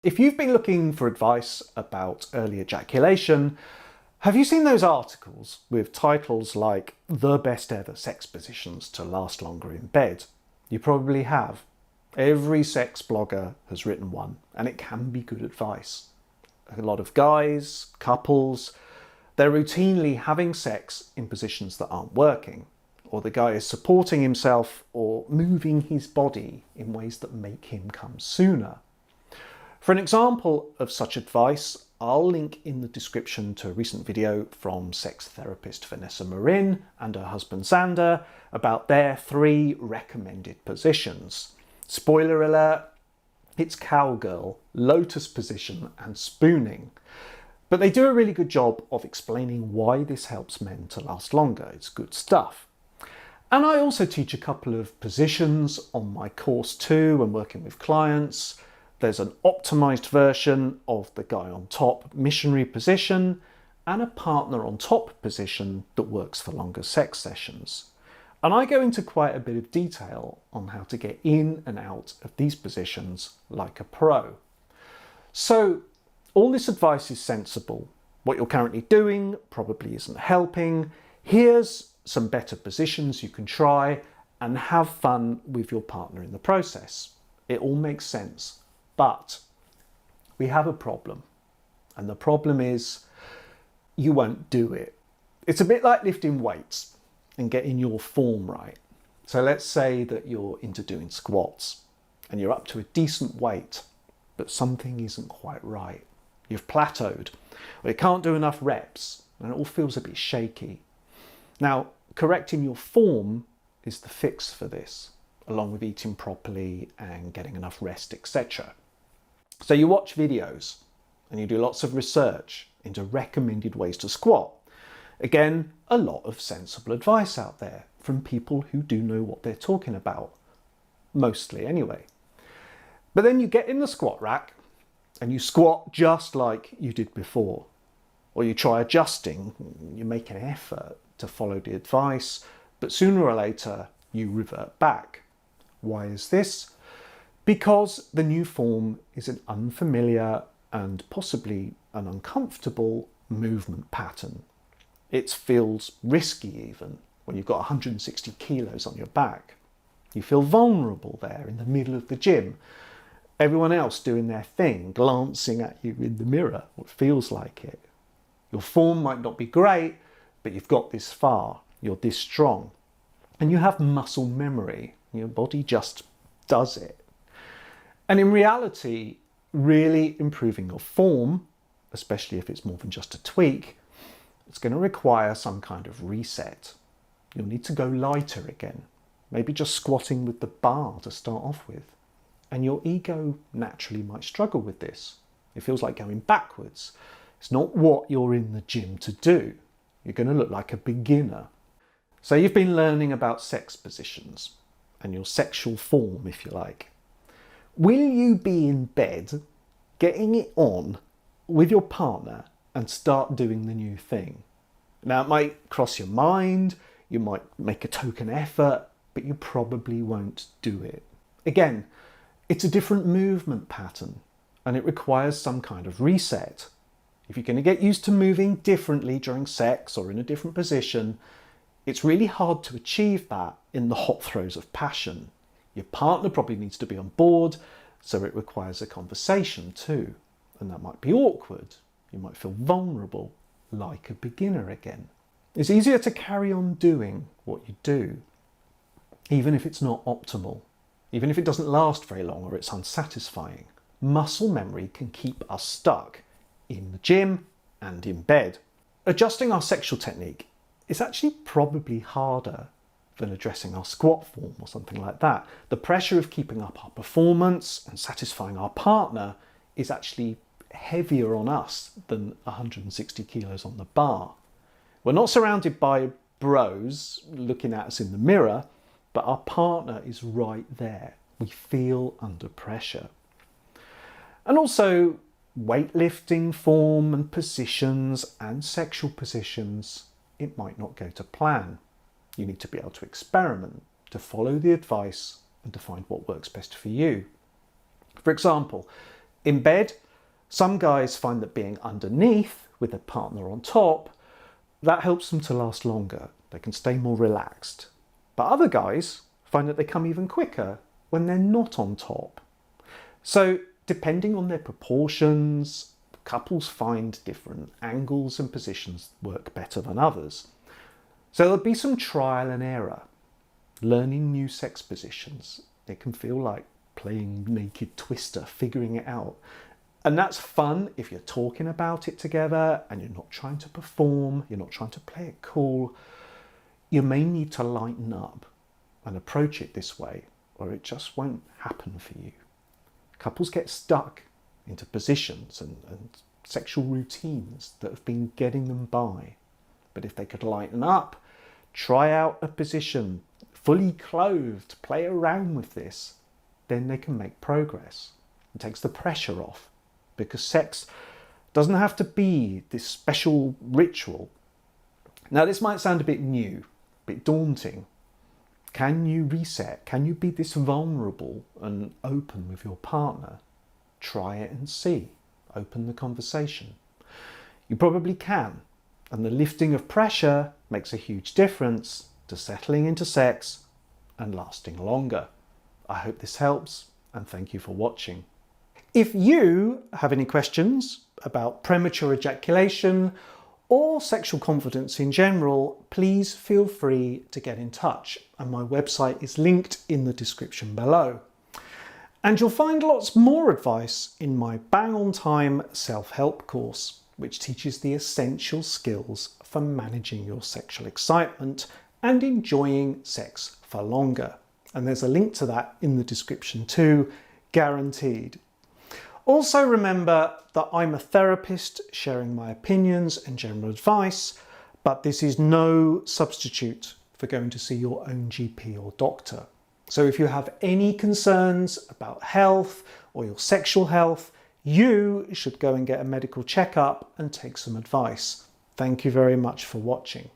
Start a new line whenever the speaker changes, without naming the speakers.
If you've been looking for advice about early ejaculation, have you seen those articles with titles like "The Best Ever Sex Positions to Last Longer in Bed"? You probably have. Every sex blogger has written one, and it can be good advice. A lot of guys, couples, they're routinely having sex in positions that aren't working, or the guy is supporting himself or moving his body in ways that make him come sooner. For an example of such advice, I'll link in the description to a recent video from sex therapist Vanessa Marin and her husband Xander about their 3 recommended positions. Spoiler alert, it's cowgirl, lotus position and spooning. But they do a really good job of explaining why this helps men to last longer. It's good stuff. And I also teach a couple of positions on my course too when working with clients. There's an optimized version of the guy on top missionary position and a partner on top position that works for longer sex sessions. And I go into quite a bit of detail on how to get in and out of these positions like a pro. So all this advice is sensible. What you're currently doing probably isn't helping. Here's some better positions you can try and have fun with your partner in the process. It all makes sense. But we have a problem, and the problem is you won't do it. It's a bit like lifting weights and getting your form right. So let's say that you're into doing squats and you're up to a decent weight, but something isn't quite right. You've plateaued, or you can't do enough reps, and it all feels a bit shaky. Now, correcting your form is the fix for this, along with eating properly and getting enough rest, etc. So you watch videos and you do lots of research into recommended ways to squat. Again, a lot of sensible advice out there from people who do know what they're talking about. Mostly anyway. But then you get in the squat rack and you squat just like you did before. Or you try adjusting, you make an effort to follow the advice, but sooner or later you revert back. Why is this? Because the new form is an unfamiliar and possibly an uncomfortable movement pattern. It feels risky even when you've got 160 kilos on your back. You feel vulnerable there in the middle of the gym. Everyone else doing their thing, glancing at you in the mirror, or it feels like it. Your form might not be great, but you've got this far. You're this strong. And you have muscle memory. Your body just does it. And in reality, really improving your form, especially if it's more than just a tweak, it's going to require some kind of reset. You'll need to go lighter again, maybe just squatting with the bar to start off with. And your ego naturally might struggle with this. It feels like going backwards. It's not what you're in the gym to do. You're going to look like a beginner. So you've been learning about sex positions and your sexual form, if you like. Will you be in bed, getting it on with your partner and start doing the new thing? Now, it might cross your mind, you might make a token effort, but you probably won't do it. Again, it's a different movement pattern and it requires some kind of reset. If you're going to get used to moving differently during sex or in a different position, it's really hard to achieve that in the hot throes of passion. Your partner probably needs to be on board, so it requires a conversation too. And that might be awkward. You might feel vulnerable, like a beginner again. It's easier to carry on doing what you do, even if it's not optimal, even if it doesn't last very long or it's unsatisfying. Muscle memory can keep us stuck in the gym and in bed. Adjusting our sexual technique is actually probably harder than addressing our squat form or something like that. The pressure of keeping up our performance and satisfying our partner is actually heavier on us than 160 kilos on the bar. We're not surrounded by bros looking at us in the mirror, but our partner is right there. We feel under pressure. And also weightlifting form and positions and sexual positions, it might not go to plan. You need to be able to experiment, to follow the advice and to find what works best for you. For example, In bed, some guys find that being underneath with a partner on top, that helps them to last longer. They can stay more relaxed. But other guys find that they come even quicker when they're not on top. So depending on their proportions, couples find different angles and positions work better than others. So there'll be some trial and error. Learning new sex positions, it can feel like playing naked twister, figuring it out. And that's fun if you're talking about it together and you're not trying to perform, you're not trying to play it cool. You may need to lighten up and approach it this way, or it just won't happen for you. Couples get stuck into positions and sexual routines that have been getting them by. But if they could lighten up, try out a position, fully clothed, play around with this, then they can make progress. It takes the pressure off, because sex doesn't have to be this special ritual. Now, this might sound a bit new, a bit daunting. Can you reset? Can you be this vulnerable and open with your partner? Try it and see. Open the conversation. You probably can. And the lifting of pressure makes a huge difference to settling into sex and lasting longer. I hope this helps, and thank you for watching. If you have any questions about premature ejaculation or sexual confidence in general, please feel free to get in touch, and my website is linked in the description below. And you'll find lots more advice in my Bang on Time self-help course, which teaches the essential skills for managing your sexual excitement and enjoying sex for longer. And there's a link to that in the description too, guaranteed. Also remember that I'm a therapist sharing my opinions and general advice, but this is no substitute for going to see your own GP or doctor. So if you have any concerns about health or your sexual health, you should go and get a medical checkup and take some advice. Thank you very much for watching.